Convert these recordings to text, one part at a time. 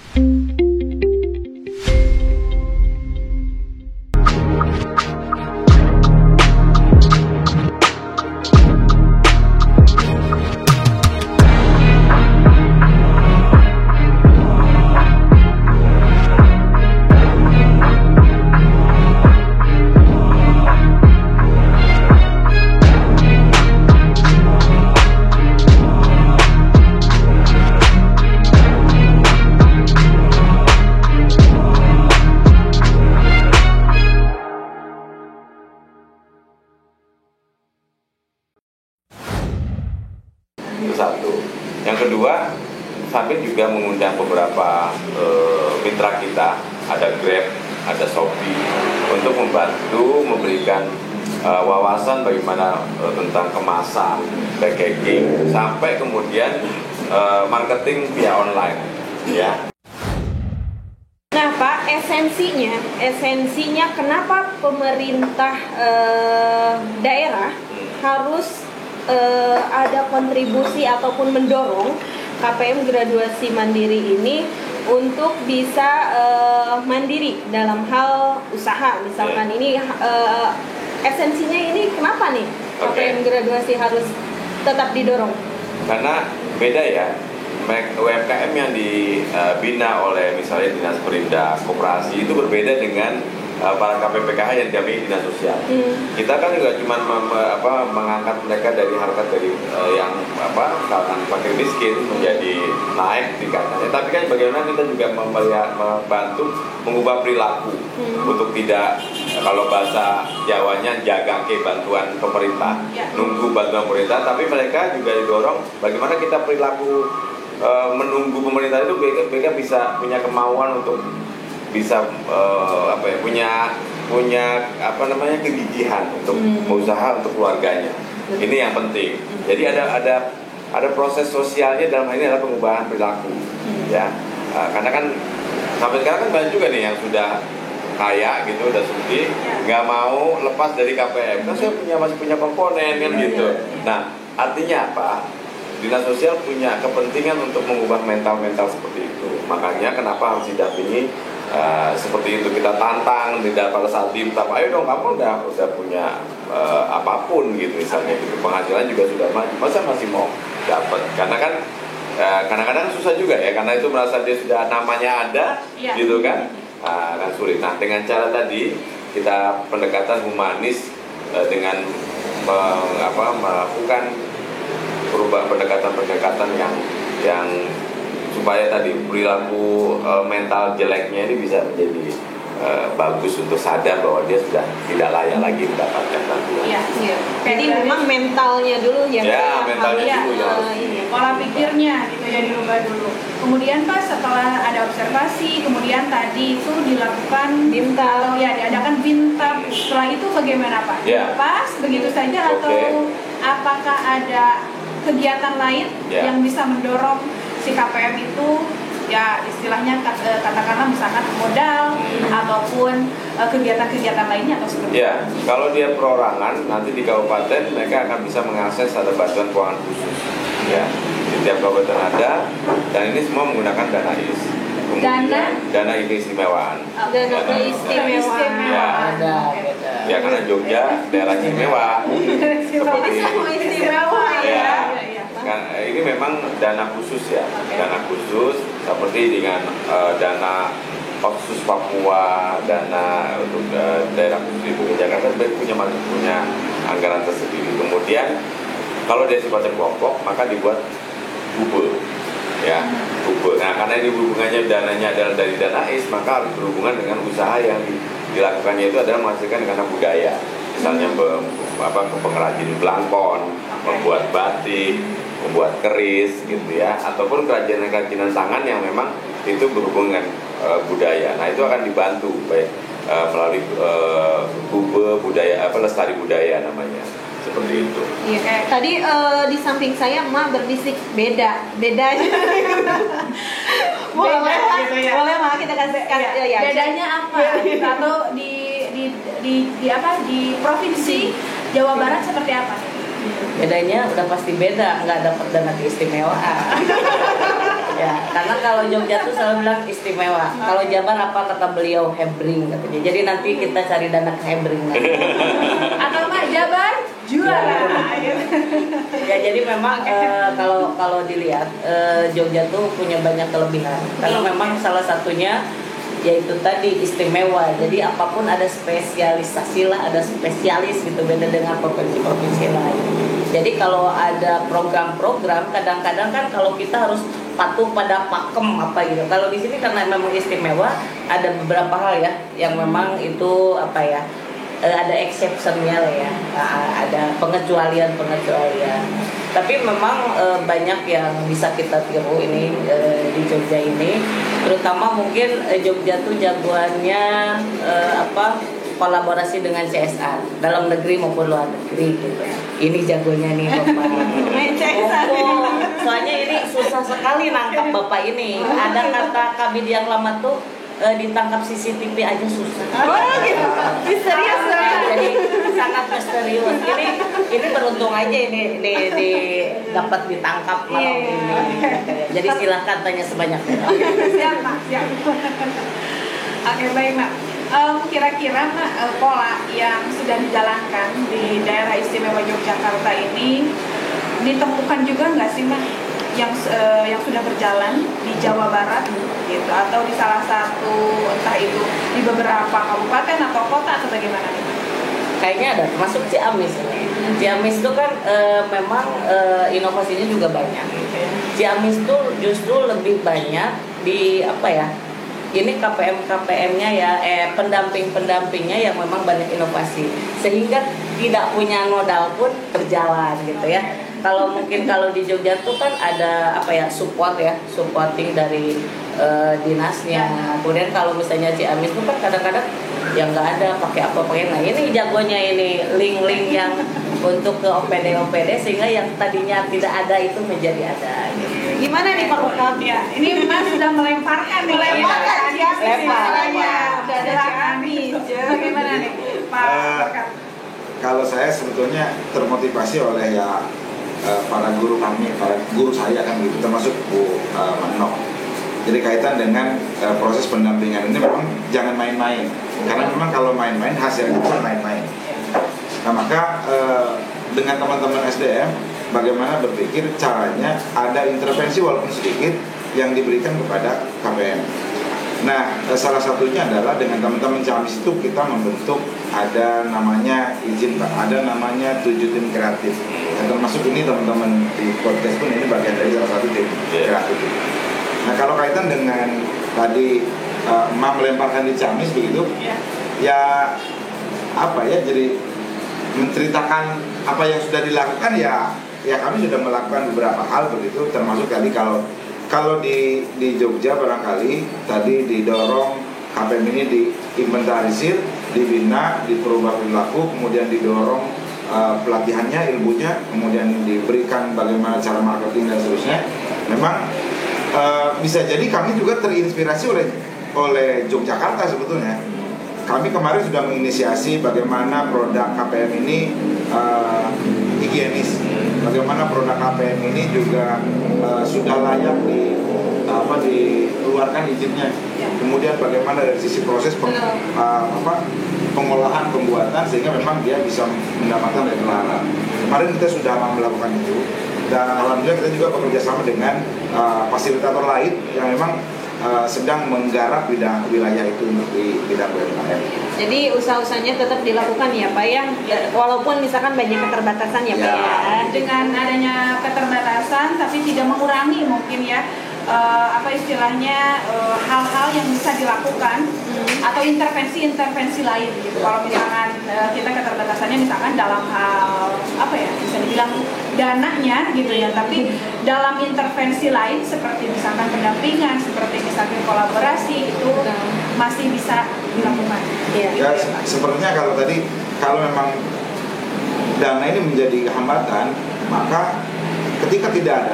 Itu satu. Yang kedua, sampai juga mengundang beberapa mitra kita, ada Grab, ada Shopee, untuk membantu memberikan wawasan bagaimana tentang kemasan, packaging, sampai kemudian marketing via online, ya. Nah Pak, esensinya kenapa pemerintah daerah harus ada kontribusi ataupun mendorong KPM Graduasi Mandiri ini untuk bisa mandiri dalam hal usaha, misalkan ini esensinya ini kenapa nih KPM Graduasi harus tetap didorong? Karena beda ya, UMKM yang dibina oleh misalnya Dinas Perindak, Koperasi itu berbeda dengan para KPPKH yang didampingi Dinas Sosial. Kita kan juga cuma mengangkat mereka dari harkat dari yang kalangan fakir miskin menjadi naik tingkatannya. Tapi kan bagaimana kita juga membantu mengubah perilaku untuk tidak, kalau bahasa Jawanya, jaga ke bantuan pemerintah, nunggu bantuan pemerintah. Tapi mereka juga didorong bagaimana kita perilaku menunggu pemerintah itu mereka bisa punya kemauan untuk bisa punya kegigihan untuk berusaha untuk keluarganya. Ini yang penting. Jadi ada proses sosialnya dalam hal ini adalah pengubahan perilaku, ya. Karena kan sampai sekarang kan banyak juga nih yang sudah kaya gitu, udah sugih, nggak mau lepas dari KPM. Kan saya masih punya komponen kan gitu. Nah, artinya apa? Dinas Sosial punya kepentingan untuk mengubah mental seperti itu. Makanya kenapa harus didampingi seperti itu, kita tantang pada saat diminta, ayo dong kamu udah punya apapun gitu misalnya gitu, penghasilan juga sudah maju, masa masih mau dapat? Karena kan kadang-kadang susah juga ya, karena itu merasa dia sudah namanya ada, gitu kan, kan sulit. Nah dengan cara tadi kita pendekatan humanis dengan melakukan perubahan pendekatan yang supaya tadi perilaku mental jeleknya ini bisa menjadi bagus untuk sadar bahwa dia sudah tidak layak lagi mendapatkan bantuan. Iya. Jadi memang mentalnya dulu yang mentalnya dulu pola pikirnya gitu ya dirubah dulu. Kemudian Pak, setelah ada observasi, kemudian tadi itu dilakukan bintab, diadakan bintab. Setelah itu bagaimana Pak? Dilepas begitu saja atau apakah ada kegiatan lain yang bisa mendorong si KPM itu ya istilahnya katakanlah misalkan modal ataupun kegiatan-kegiatan lainnya atau seperti itu? Ya, kalau dia perorangan nanti di kabupaten mereka akan bisa mengakses ada bantuan keuangan khusus. Ya, di tiap kabupaten ada, dan ini semua menggunakan dana IS. Kemudian dana keistimewaan. Dana keistimewaan. Ya, karena Jogja daerahnya mewah. Seperti istimewa ya. Ini memang dana khusus ya, dana khusus seperti dengan dana khusus Papua, dana untuk daerah khusus Ibu Jakarta punya anggaran tersendiri. Kemudian kalau dia sifatnya kelompok maka dibuat bubel, ya bubel. Nah karena ini hubungannya dananya adalah dari dana IS, maka harus berhubungan dengan usaha yang dilakukannya itu adalah menghasilkan karena budaya. Misalnya pengrajin belangkon, membuat batik, membuat keris gitu ya, ataupun kerajinan tangan yang memang itu berhubungan budaya. Nah itu akan dibantu baik melalui budaya lestari budaya namanya, seperti itu. Iya, kayak tadi di samping saya emak berbisik beda boleh mah kita kasih ya. Bedanya apa? Atau di provinsi Jawa Barat seperti apa? Bedanya udah pasti beda, nggak dapat dana keistimewaan. Ya, karena kalau Jogja tuh selalu bilang istimewa. Kalau Jabar apa kata beliau, hebring katanya. Jadi nanti kita cari dana ke hebring. Atau mah Jabar juara. Ya jadi memang kalau dilihat Jogja tuh punya banyak kelebihan. Karena memang salah satunya yaitu tadi istimewa. Jadi apapun ada spesialisasi lah, ada spesialis gitu, beda dengan provinsi-provinsi lain. Jadi kalau ada program-program, kadang-kadang kan kalau kita harus patuh pada pakem apa gitu. Kalau di sini karena memang istimewa, ada beberapa hal ya yang memang itu apa ya, ada exceptionnya lah ya, ada pengecualian. Tapi memang banyak yang bisa kita tiru ini di Jogja ini, terutama mungkin Jogja tuh jagoannya kolaborasi dengan CSR dalam negeri maupun luar negeri gitu. Ini jagonya nih Bapak. Soalnya ini susah sekali nangkap Bapak ini. Ada kata Kabid yang lama tuh ditangkap CCTV aja susah. Oh gitu. Misterius banget. Jadi sangat misterius. Ini beruntung aja ini dapat ditangkap malam ini. Jadi silakan tanya sebanyak-banyaknya. Siap Pak, siap. Oke baik Mak. Kira-kira Mak, pola yang sudah dijalankan di daerah istimewa Yogyakarta ini ditemukan juga nggak sih Mak yang sudah berjalan di Jawa Barat gitu, atau di salah satu entah itu di beberapa kabupaten atau kota atau bagaimana nih? Kayaknya ada, termasuk Ciamis ini. Ciamis itu kan memang inovasinya juga banyak. Ciamis itu justru lebih banyak di apa ya? Ini KPM-nya ya, pendamping-pendampingnya yang memang banyak inovasi, sehingga tidak punya modal pun berjalan gitu ya. Kalau mungkin kalau di Jogja tuh kan ada apa ya, supporting dari dinasnya. Kemudian kalau misalnya Ciamis tuh kan kadang-kadang yang nggak ada pakai apa. Nah ini jagonya ini link-link yang untuk ke OPD sehingga yang tadinya tidak ada itu menjadi ada. Gitu. Gimana nih Pak Ukam? Ya, ini Mas sudah melemparkan nih. Melemparkan ya, istilahnya. Udah ada Ciamis. Bagaimana nih Pak? Kalau saya sebetulnya termotivasi oleh ya para guru kami, para guru saya kan gitu, termasuk Bu Manok. Jadi kaitan dengan proses pendampingan ini memang jangan main-main, karena memang kalau main-main hasilnya itu main-main. Nah maka dengan teman-teman SDM bagaimana berpikir caranya ada intervensi walaupun sedikit yang diberikan kepada KPM. Nah salah satunya adalah dengan teman-teman Ciamis itu kita membentuk ada namanya ada namanya 7 tim kreatif. Dan termasuk ini teman-teman di podcast pun ini bagian dari salah satu tim kreatif. Nah kalau kaitan dengan tadi melemparkan di Ciamis begitu, ya apa ya, jadi menceritakan apa yang sudah dilakukan ya kami sudah melakukan beberapa hal begitu, termasuk tadi kalau di Jogja barangkali tadi didorong KPM ini diinventarisir, dibina, diperubah perilaku, kemudian didorong pelatihannya, ilmunya, kemudian diberikan bagaimana cara marketing dan seterusnya. Memang bisa jadi kami juga terinspirasi oleh Yogyakarta sebetulnya. Kami kemarin sudah menginisiasi bagaimana produk KPM ini higienis, bagaimana produk KPM ini juga sudah layak dikeluarkan izinnya. Kemudian bagaimana dari sisi proses pengolahan, pembuatan, sehingga memang dia bisa mendapatkan label halal. Kemarin kita sudah melakukan itu, dan alhamdulillah kita juga bekerja sama dengan fasilitator lain yang memang sedang menggarap wilayah itu untuk di bidang UMKM. Jadi usaha-usahanya tetap dilakukan ya Pak ya, walaupun misalkan banyak keterbatasan ya Pak ya. Dengan adanya keterbatasan tapi tidak mengurangi mungkin ya hal-hal yang bisa dilakukan atau intervensi lain gitu. Kalau misalkan kita keterbatasannya misalkan dalam hal bisa dibilang dananya gitu ya, tapi dalam intervensi lain seperti misalkan pendampingan, seperti misalkan kolaborasi itu masih bisa dilakukan. Ya, sepertinya kalau memang dana ini menjadi hambatan, maka ketika tidak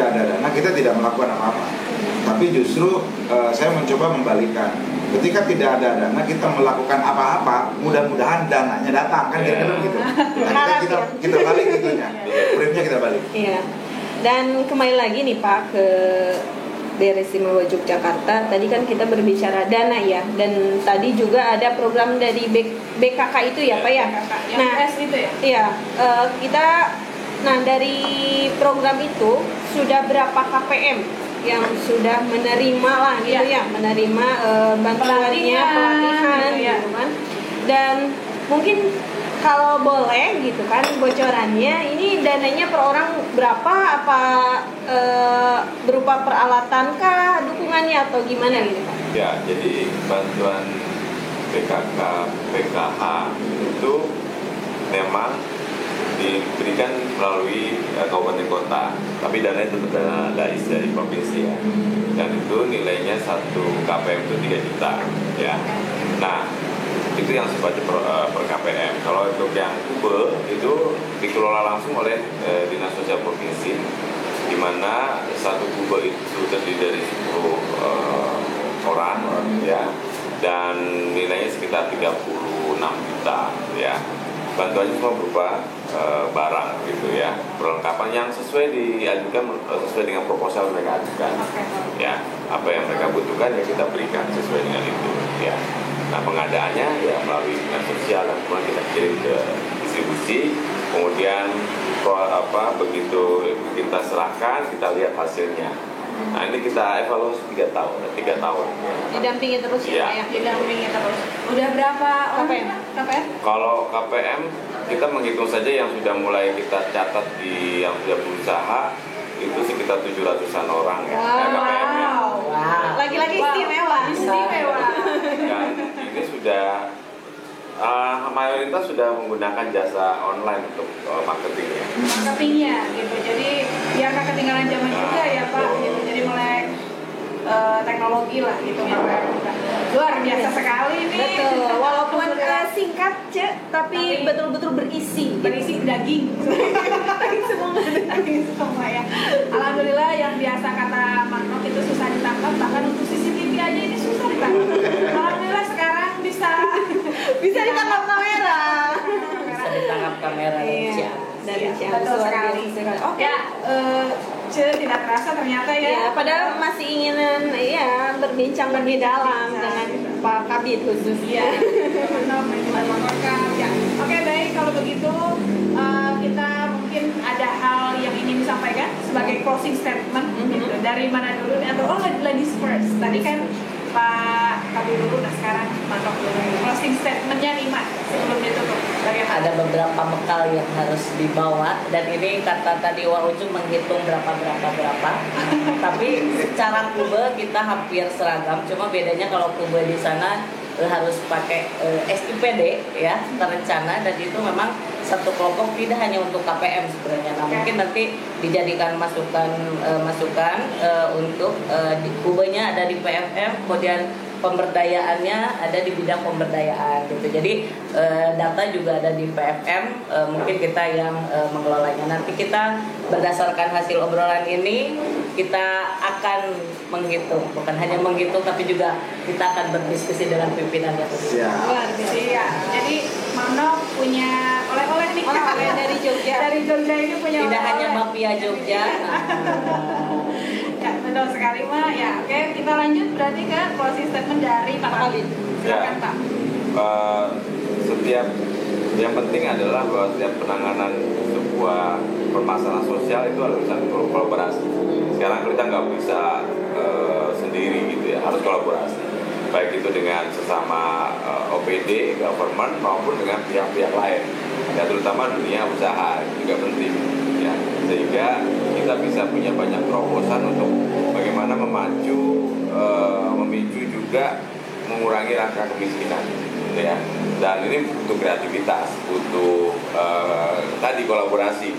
ada dana kita tidak melakukan apa-apa. Tapi justru saya mencoba membalikkan. Ketika tidak ada dana kita melakukan apa-apa, mudah-mudahan dananya datang kan kira-kira gitu. Nah, kita balik gitunya. Frame-nya kita balik. Iya. Dan kembali lagi nih Pak ke Daerah Istimewa Yogyakarta. Tadi kan kita berbicara dana ya, dan tadi juga ada program dari BKK itu ya Pak ya. Yang S itu ya? Iya, dari program itu sudah berapa KPM yang sudah menerima lah gitu ya, menerima bantuannya, pelatihan gitu kan. Dan mungkin kalau boleh gitu kan bocorannya, ini dananya per orang berapa, apa berupa peralatan kah, dukungannya atau gimana gitu Pak? Ya, jadi bantuan PKK, PKH itu memang diberikan melalui kabupaten kota, tapi dana itu dana dari provinsi ya, dan itu nilainya 1 KPM itu 3 juta ya. Nah, itu yang sifatnya per KPM. Kalau untuk yang kube itu dikelola langsung oleh Dinas Sosial Provinsi, di mana 1 kube itu terdiri dari 10 orang ya, dan nilainya sekitar 36 juta ya. Bantuannya semua berupa barang gitu ya, perlengkapan yang sesuai diajukan, sesuai dengan proposal mereka ajukan ya. Apa yang mereka butuhkan ya kita berikan sesuai dengan itu ya. Nah, pengadaannya ya melalui dinas sosial, dan kemudian kita kirim ke distribusi, kemudian begitu kita serahkan, kita lihat hasilnya. Nah, ini kita evaluasi 3 tahun. Didampingi terus ya Pak ya? Didampingi terus. Udah berapa KPM? Kalau KPM kita menghitung saja yang sudah mulai kita catat yang sudah berusaha itu sekitar 700-an orang ya. KPM-nya. Lagi-lagi istimewa. Dan ini sudah mayoritas sudah menggunakan jasa online untuk marketingnya gitu. Jadi biar nggak ketinggalan zaman juga ya Pak gitu. Jadi melek teknologi lah gitu ya Pak. Luar biasa sekali nih. Betul. Walaupun singkat tapi betul-betul berisi daging. Daging semua ya. Alhamdulillah, yang biasa kata Maknok itu susah ditangkap, bahkan untuk CCTV aja ini susah ditangkap. Alhamdulillah sekarang bisa ditangkap kamera. Bisa ditangkap kamera dari Ciamis. Betul sekali. Oke. Ya, tidak terasa ternyata ya. Padahal masih ingin berbincang lebih dalam dengan Pak Kabid khususnya. Ya. Oke, baik, kalau begitu kita mungkin ada hal yang ingin disampaikan sebagai closing statement gitu. Dari mana dulu atau ladies first. Tadi kan Pak Kabid dulu, nah sekarang Manok dulu. Closing statementnya 5 sebelum ditutup. Ada beberapa bekal yang harus dibawa, dan ini kata tadi Wak Ucu menghitung berapa. Tapi secara kube kita hampir seragam, cuma bedanya kalau kube di sana harus pakai SIPD ya, terencana, dan itu memang satu kelompok, tidak hanya untuk KPM sebenarnya. Nah, mungkin nanti dijadikan masukan untuk di kubenya ada di PFM, kemudian pemberdayaannya ada di bidang pemberdayaan gitu. Jadi data juga ada di PFM, mungkin kita yang mengelolanya. Nanti kita berdasarkan hasil obrolan ini kita akan menghitung, bukan hanya menghitung tapi juga kita akan berdiskusi dengan pimpinannya. Luar biasa. Jadi Manok punya oleh-oleh nih. Oleh dari Jogja. Dari Jogja ini punya tidak oleh-oleh. hanya mafia Jogja. Ya, betul sekali Ma. Ya, oke, kita lanjut berarti ke closing statement dari Pak Kabid. Silakan Pak. Setiap yang penting adalah bahwa setiap penanganan sebuah permasalahan sosial itu harus kolaborasi. Sekarang kita nggak bisa sendiri gitu ya, harus kolaborasi. Baik itu dengan sesama OPD, government maupun dengan pihak-pihak lain. Ya, terutama dunia usaha juga penting ya, sehingga kita bisa punya banyak terobosan untuk bagaimana memicu juga mengurangi angka kemiskinan ya. Dan ini butuh kreativitas, butuh tadi kolaborasi.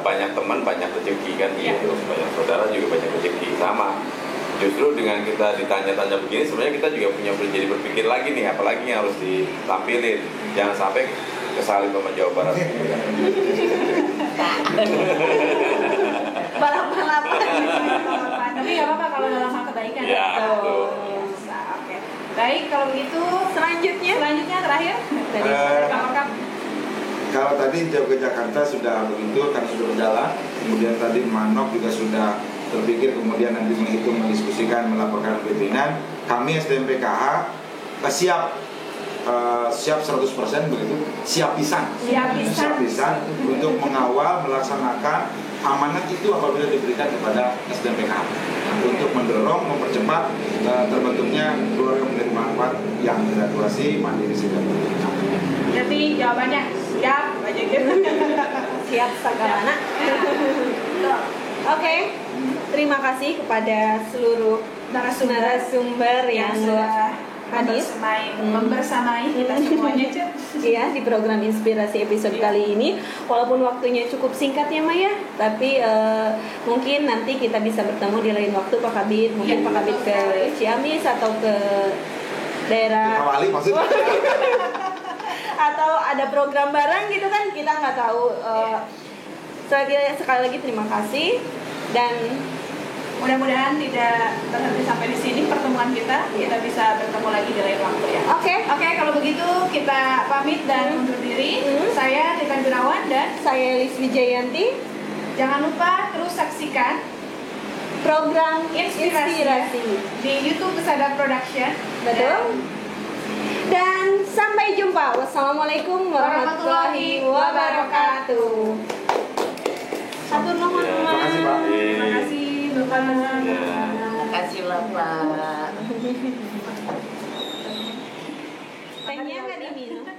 Banyak teman banyak rezeki kan gitu, banyak saudara juga banyak rezeki sama. Justru dengan kita ditanya-tanya begini, sebenarnya kita juga punya jadi berpikir lagi nih, apalagi yang harus ditampilin. Jangan sampai kesalip sama Jawa Barat. Balap-balapan. Tapi nggak apa-apa kalau dalam hal kebaikan. Ya, betul. Oke. Baik, kalau begitu selanjutnya terakhir dari Pak. Kalau tadi Jawa Jakarta sudah begitu, kan sudah berjalan. Kemudian tadi Manok juga sudah terpikir kemudian nanti menghitung, mendiskusikan, melaporkan pimpinan. Kami SDMPKH siap 100% begitu, siap pisang untuk mengawal, melaksanakan amanat itu apabila diberikan kepada SDMPKH untuk mendorong, mempercepat terbentuknya keluarga penerima manfaat yang graduasi mandiri sejahtera. Jadi jawabannya siap aja gitu. Siap sakalana. Oke, terima kasih kepada seluruh narasumber yang sudah hadir membersamai kita semuanya, Cuk. Iya, di program Inspirasi episode kali ini. Walaupun waktunya cukup singkat ya Maya, tapi mungkin nanti kita bisa bertemu di lain waktu Pak Kabid. Mungkin Pak Kabid ke Ciamis atau ke daerah Wali maksudnya. atau ada program bareng gitu kan, kita nggak tahu. Sekali lagi terima kasih dan mudah-mudahan tidak berhenti sampai di sini pertemuan kita. Kita bisa bertemu lagi di lain waktu ya. Oke, kalau begitu kita pamit dan undur diri. Saya Rita Gunawan dan saya Elis Wijayanti. Jangan lupa terus saksikan program Inspirasi di YouTube Kesada Production. Betul. Dan sampai jumpa. Wassalamualaikum warahmatullahi wabarakatuh. Satu nomor. Terima kasih, Pak. Terima kasih Bapak. Terima kasih Bapak. Tehnya nggak diminum.